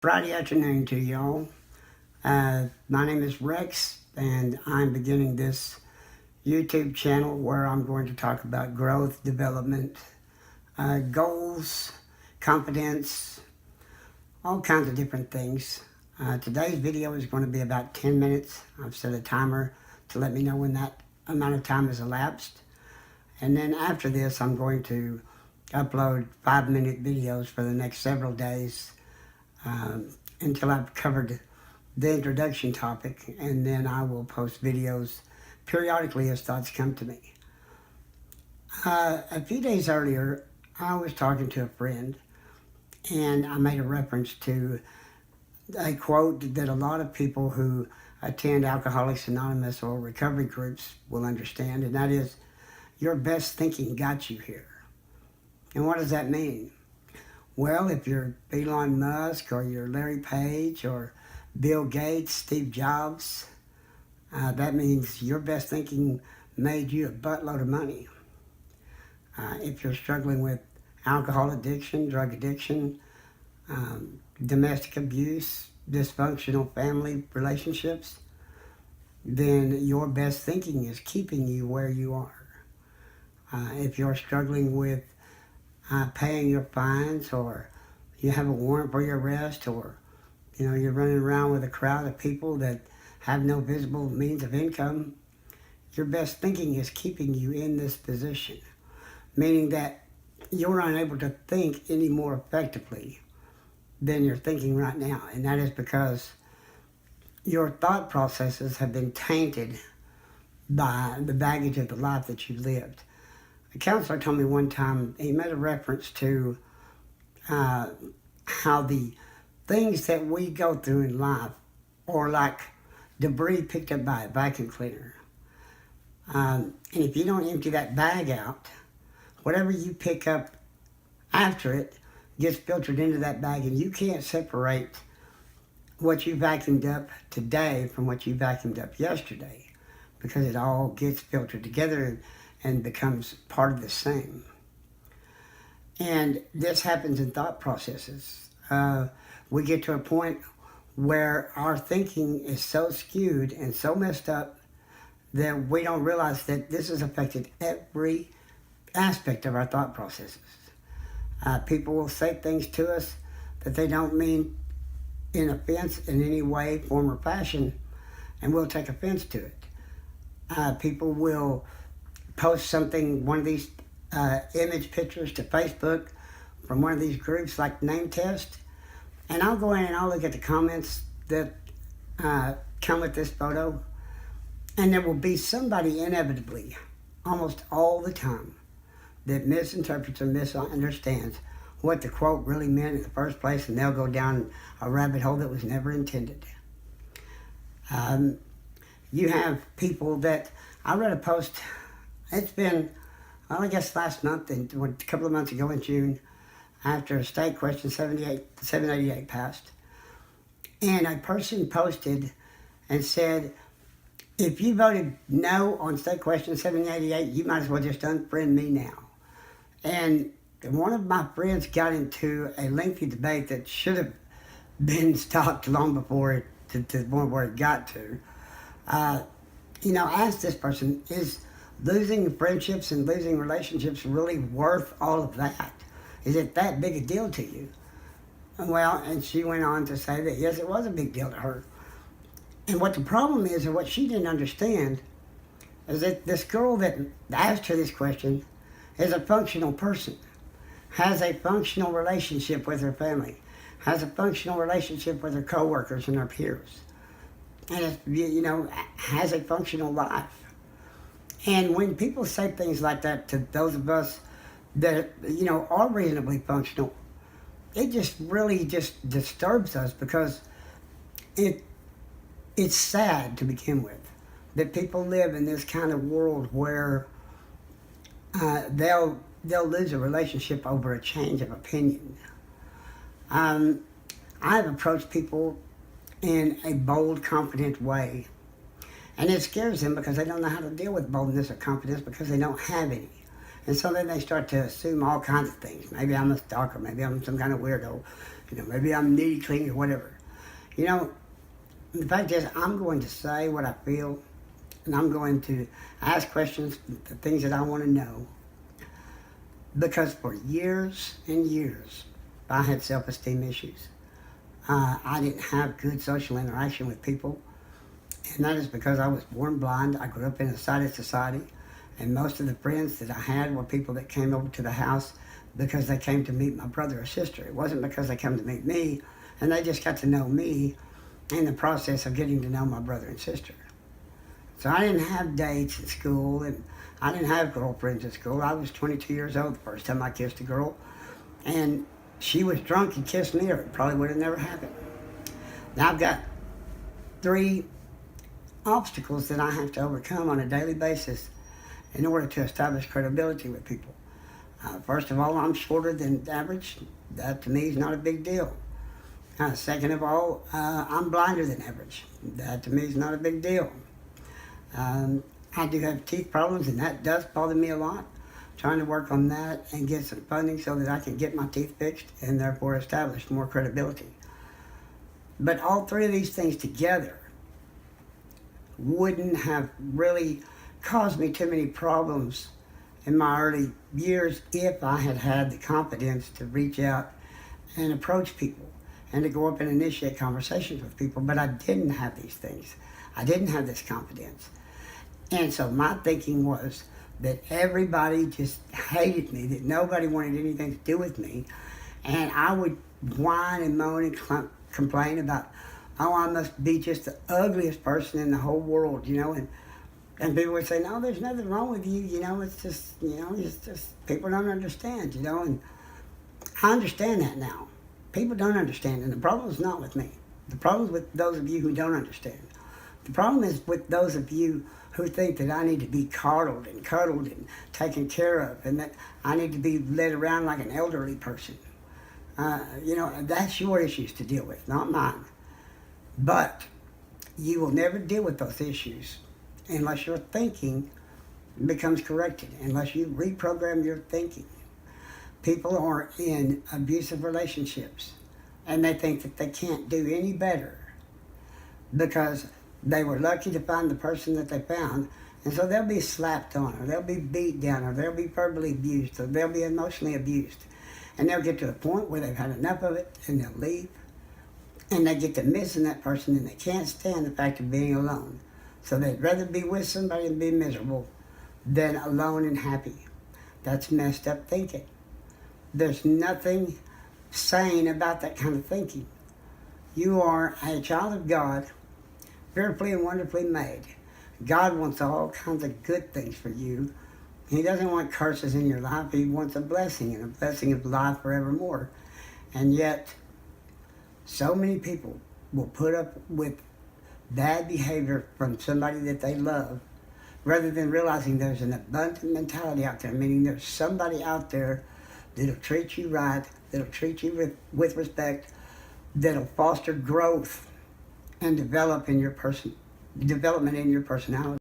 Friday afternoon to y'all. My name is Rex, and I'm beginning this YouTube channel where I'm going to talk about growth, development, goals, confidence, all kinds of different things. Today's video is going to be about 10 minutes. I've set a timer to let me know when that amount of time has elapsed. And then after this, I'm going to upload 5-minute videos for the next several days until I've covered the introduction topic, and then I will post videos periodically as thoughts come to me. A few days earlier, I was talking to a friend, and I made a reference to a quote that a lot of people who attend Alcoholics Anonymous or recovery groups will understand, and that is, your best thinking got you here. And what does that mean? Well, if you're Elon Musk or you're Larry Page or Bill Gates, Steve Jobs, that means your best thinking made you a buttload of money. If you're struggling with alcohol addiction, drug addiction, domestic abuse, dysfunctional family relationships, then your best thinking is keeping you where you are. If you're struggling with paying your fines, or you have a warrant for your arrest, or you're running around with a crowd of people that have no visible means of income, your best thinking is keeping you in this position, meaning that you're unable to think any more effectively than you're thinking right now. And that is because your thought processes have been tainted by the baggage of the life that you lived. A counselor told me one time, he made a reference to how the things that we go through in life are like debris picked up by a vacuum cleaner. And if you don't empty that bag out, whatever you pick up after it gets filtered into that bag, and you can't separate what you vacuumed up today from what you vacuumed up yesterday, because it all gets filtered together and becomes part of the same. And this happens in thought processes. We get to a point where our thinking is so skewed and so messed up that we don't realize that this has affected every aspect of our thought processes. People will say things to us that they don't mean in offense in any way, form, or fashion, and we'll take offense to it. People will post something, one of these image pictures to Facebook from one of these groups like Name Test, and I'll go in and I'll look at the comments that come with this photo, and there will be somebody inevitably, almost all the time, that misinterprets or misunderstands what the quote really meant in the first place, and they'll go down a rabbit hole that was never intended. You have people that, I read a post, it's been, well, I guess last month, and a couple of months ago in June, after State Question 788 passed, and a person posted and said, if you voted no on State Question 788, you might as well just unfriend me now. And one of my friends got into a lengthy debate that should have been stopped long before it, to the point where it got to. I asked this person, is losing friendships and losing relationships really worth all of that? Is it that big a deal to you? Well, and she went on to say that yes, it was a big deal to her. And what the problem is, or what she didn't understand, is that this girl that asked her this question is a functional person, has a functional relationship with her family, has a functional relationship with her coworkers and her peers, and has a functional life. And when people say things like that to those of us that, are reasonably functional, it just really just disturbs us, because it's sad to begin with that people live in this kind of world where they'll lose a relationship over a change of opinion. I've approached people in a bold, confident way, and it scares them because they don't know how to deal with boldness or confidence, because they don't have any. And so then they start to assume all kinds of things. Maybe I'm a stalker, maybe I'm some kind of weirdo, maybe I'm needy clean or whatever. The fact is, I'm going to say what I feel, and I'm going to ask questions, the things that I want to know. Because for years and years, I had self-esteem issues. I didn't have good social interaction with people, and that is because I was born blind. I grew up in a sighted society, and most of the friends that I had were people that came over to the house because they came to meet my brother or sister. It wasn't because they came to meet me, and they just got to know me in the process of getting to know my brother and sister. So I didn't have dates at school, and I didn't have girlfriends at school. I was 22 years old the first time I kissed a girl, and she was drunk and kissed me, or it probably would have never happened. Now I've got 3 obstacles that I have to overcome on a daily basis in order to establish credibility with people. First of all, I'm shorter than average. That to me is not a big deal. Second of all, I'm blinder than average. That to me is not a big deal. I do have teeth problems, and that does bother me a lot. Trying to work on that and get some funding so that I can get my teeth fixed and therefore establish more credibility. But all 3 of these things together wouldn't have really caused me too many problems in my early years if I had had the confidence to reach out and approach people and to go up and initiate conversations with people. But I didn't have these things. I didn't have this confidence. And so my thinking was that everybody just hated me, that nobody wanted anything to do with me. And I would whine and moan and complain about, oh, I must be just the ugliest person in the whole world, And people would say, no, there's nothing wrong with you, it's just, people don't understand, And I understand that now. People don't understand, and the problem is not with me. The problem is with those of you who don't understand. The problem is with those of you who think that I need to be coddled and cuddled and taken care of, and that I need to be led around like an elderly person. That's your issues to deal with, not mine. But you will never deal with those issues unless your thinking becomes corrected, unless you reprogram your thinking. People are in abusive relationships, and they think that they can't do any better because they were lucky to find the person that they found, and so they'll be slapped on, or they'll be beat down, or they'll be verbally abused, or they'll be emotionally abused. And they'll get to a point where they've had enough of it, and they'll leave. And they get to missing that person, and they can't stand the fact of being alone. So they'd rather be with somebody and be miserable than alone and happy. That's messed up thinking. There's nothing sane about that kind of thinking. You are a child of God, fearfully and wonderfully made. God wants all kinds of good things for you. He doesn't want curses in your life. He wants a blessing, and a blessing of life forevermore. And yet, so many people will put up with bad behavior from somebody that they love rather than realizing there's an abundant mentality out there, meaning there's somebody out there that'll treat you right, that'll treat you with respect, that'll foster growth and development in your personality.